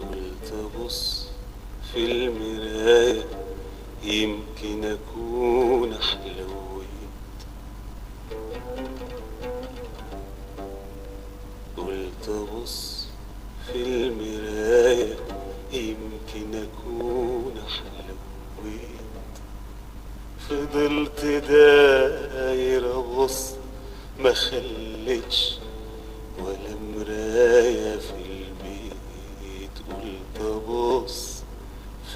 قلت ابص في المراية يمكن اكون حلويت. قلت ابص في المراية يمكن اكون حلويت. فضلت داير ابص ما خلتش ولا مراية في البيت. قلت ابص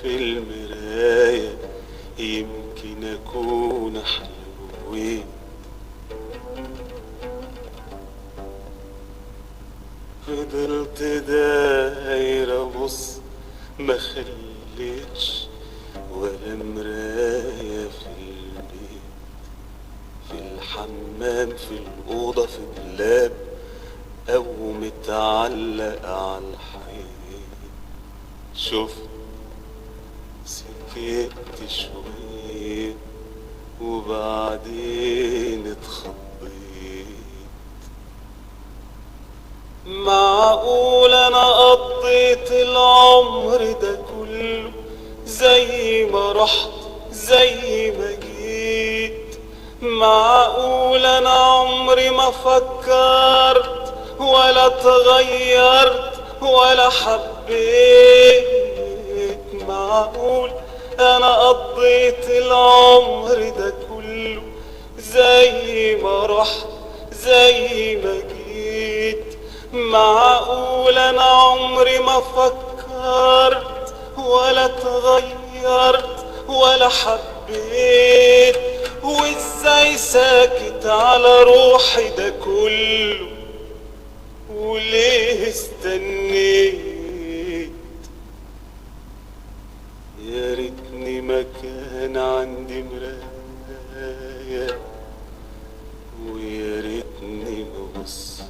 في المراية يمكن اكون حلويت. فضلت داير ابص ما خلتش ولا مراية في البيت. في الحمام، في الأوضة، في الدولاب، أو متعلق على الحيط. شفت، سكت شوية وبعدين اتخضيت. معقول أنا قضيت العمر ده كله زي ما رحت زي ما جيت؟ معقول أنا عمري ما فكرت ولا اتغيرت ولا حبيت؟ معقول أنا قضيت العمر ده كله زي ما رحت زي ما جيت؟ معقول أنا عمري ما فكرت ولا اتغيرت ولا حبيت؟ وازاي ساكت على روحي ده كله وليه استنيت؟ يا ريتني ما كان عندي مراية، ويا ريتني ما بص